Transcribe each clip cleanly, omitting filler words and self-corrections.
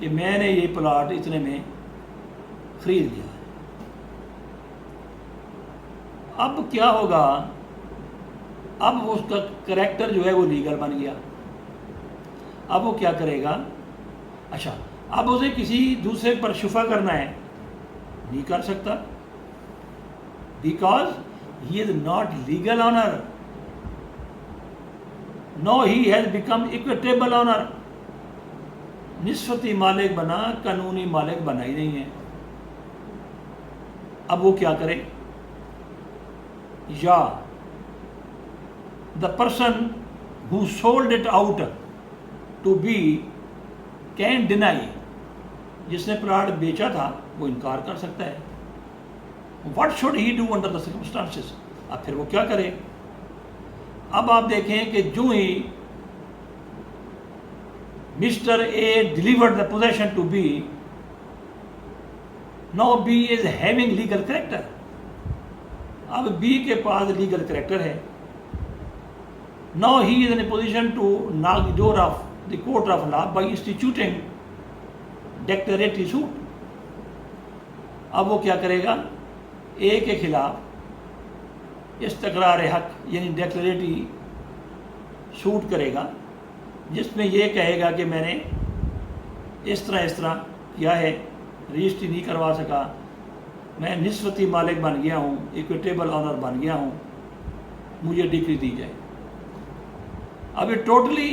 کہ میں نے یہ پلاٹ اتنے میں خرید لیا ہے۔ اب کیا ہوگا، اب اس کا کریکٹر جو ہے وہ لیگل بن گیا۔ اب وہ کیا کرے گا، اچھا اب اسے کسی دوسرے پر شفا کرنا ہے، نہیں کر سکتا، because he is not legal owner, no he has become equitable owner, نسبتی مالک بنا، قانونی مالک بنا ہی نہیں ہے۔ اب وہ کیا کرے، یا the person who sold it out to be can deny، جس نے پلاٹ بیچا تھا وہ انکار کر سکتا ہے۔ what should he do under the circumstances، اب پھر وہ کیا کرے۔ اب آپ دیکھیں کہ جو ہی Mr A delivered the possession to B، now B is having legal character، اب B کے پاس لیگل کریکٹر ہے۔ Now he is in a position to knock the door of the court of law by instituting declaratory suit۔ اب وہ کیا کرے گا، اے کے خلاف استقرار حق یعنی ڈیکلریٹری سوٹ کرے گا، جس میں یہ کہے گا کہ میں نے اس طرح کیا ہے، رجسٹری نہیں کروا سکا، میں نسبتی مالک بن گیا ہوں، ایکویٹیبل آنر بن گیا ہوں، مجھے ڈگری دی جائے۔ اب یہ totally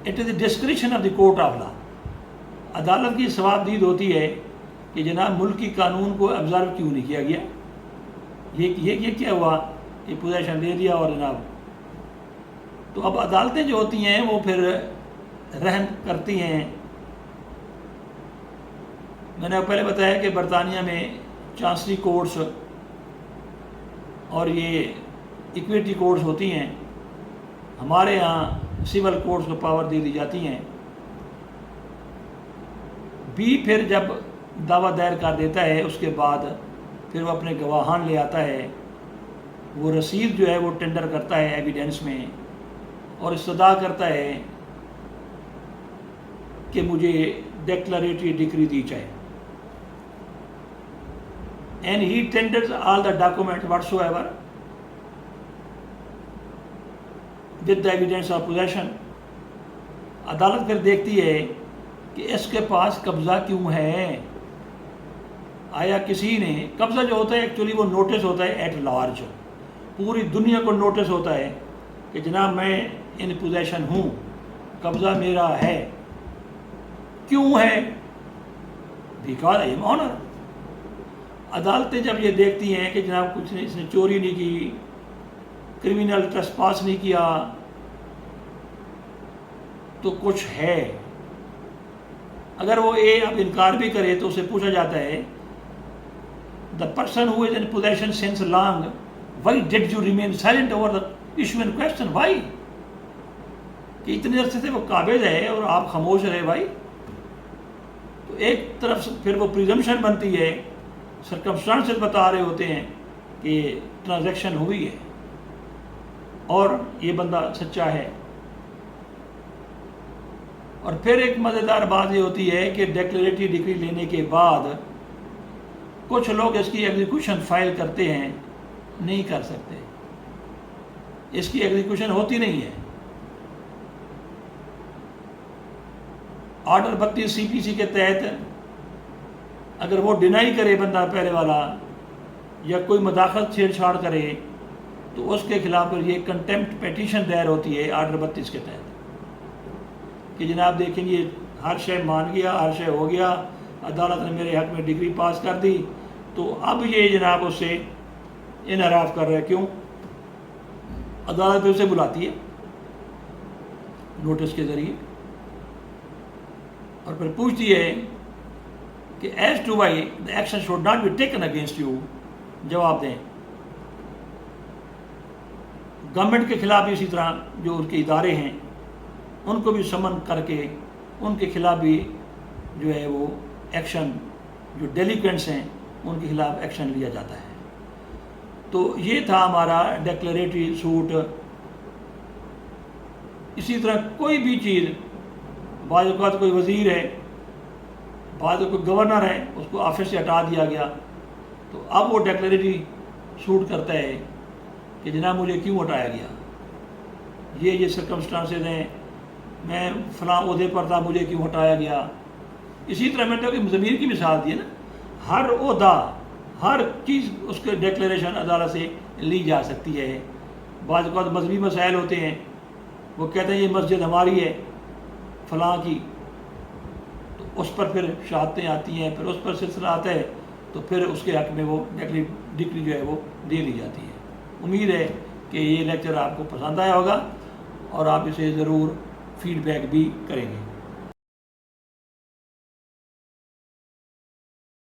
it is discretion of the court of law, عدالت کی ثوابدید ہوتی ہے کہ جناب ملکی قانون کو آبزرو کیوں نہیں کیا گیا، یہ کیا ہوا کہ پوزیشن دے دیا اور جناب۔ تو اب عدالتیں جو ہوتی ہیں وہ پھر رحم کرتی ہیں۔ میں نے پہلے بتایا کہ برطانیہ میں چانسری کورٹس اور یہ ایکویٹی کورٹس ہوتی ہیں، ہمارے یہاں سول کورٹس کو پاور دے دی جاتی ہیں۔ بی پھر جب دعویٰ دائر کر دیتا ہے اس کے بعد پھر وہ اپنے گواہان لے آتا ہے، وہ رسید جو ہے وہ ٹینڈر کرتا ہے ایویڈنس میں اور استدعا کرتا ہے کہ مجھے ڈیکلریٹری ڈگری دی جائے، and he tenders all the documents whatsoever with the evidence of possession۔ عدالت پھر دیکھتی ہے کہ اس کے پاس قبضہ کیوں ہے، آیا کسی نے، قبضہ جو ہوتا ہے ایکچولی وہ نوٹس ہوتا ہے ایٹ لارج، پوری دنیا کو نوٹس ہوتا ہے کہ جناب میں ان پوزیشن ہوں، قبضہ میرا ہے، کیوں ہے، بیکاز آئی ایم آنر۔ عدالتیں جب یہ دیکھتی ہیں کہ جناب کچھ نے، اس نے چوری نہیں کی، کرمینل ٹریسپاس نہیں کیا، تو کچھ ہے۔ اگر وہ اے اب انکار بھی کرے تو اسے پوچھا جاتا ہے the person who is in possession since long, why did you remain silent over the issue in question, why؟ کہ اتنے عرصے سے وہ قابض ہے اور آپ خاموش رہے بھائی۔ تو ایک طرف سے پھر وہ پریزمپشن بنتی ہے، سرکمسٹانسز بتا رہے ہوتے ہیں کہ ٹرانزیکشن ہوئی ہے اور یہ بندہ سچا ہے۔ اور پھر ایک مزیدار بات یہ ہوتی ہے کہ ڈیکلریٹری ڈگری لینے کے بعد کچھ لوگ اس کی ایگزیکیوشن فائل کرتے ہیں، نہیں کر سکتے، اس کی ایگزیکیوشن ہوتی نہیں ہے۔ آرڈر 32 سی پی سی کے تحت اگر وہ ڈینائی کرے بندہ پہلے والا یا کوئی مداخلت چھیڑ چھاڑ کرے تو اس کے خلاف یہ کنٹیمپٹ پیٹیشن دائر ہوتی ہے آرڈر 32 کے تحت کہ جناب دیکھیں یہ ہر شے مان گیا، ہر شے ہو گیا، عدالت نے میرے حق میں ڈگری پاس کر دی، تو اب یہ جناب اس سے انحراف کر رہا ہے، کیوں؟ عدالت پہ اسے بلاتی ہے نوٹس کے ذریعے اور پھر پوچھتی ہے کہ as to why the action should not be taken against you, جواب دیں۔ گورنمنٹ کے خلاف بھی اسی طرح جو ان کے ادارے ہیں ان کو بھی سمن کر کے ان کے خلاف بھی جو ہے وہ ایکشن، جو ڈیلیکوینٹس ہیں ان کے خلاف ایکشن لیا جاتا ہے۔ تو یہ تھا ہمارا ڈیکلریٹری سوٹ۔ اسی طرح کوئی بھی چیز، بعض اوقات کوئی وزیر ہے بعد میں کوئی گورنر ہے اس کو آفس سے ہٹا دیا گیا، تو اب وہ ڈیکلریٹری سوٹ کرتا ہے کہ جناب مجھے کیوں ہٹایا گیا، یہ سرکمسٹانسز ہیں، میں فلاں عہدے پر تھا مجھے کیوں ہٹایا گیا۔ اسی طرح میں نے کہ ضمیر کی مثال دی ہے نا، ہر عہدہ ہر چیز اس کے ڈیکلیریشن عدالت سے لی جا سکتی ہے۔ بعض اوقات مذہبی مسائل ہوتے ہیں، وہ کہتے ہیں یہ مسجد ہماری ہے فلاں کی، تو اس پر پھر شہادتیں آتی ہیں، پھر اس پر سلسلہ آتا ہے، تو پھر اس کے حق میں وہ ڈگری جو ہے وہ دے دی جاتی ہے۔ امید ہے کہ یہ لیکچر آپ کو پسند آیا ہوگا اور آپ اسے ضرور فیڈ بیک بھی کریں گے۔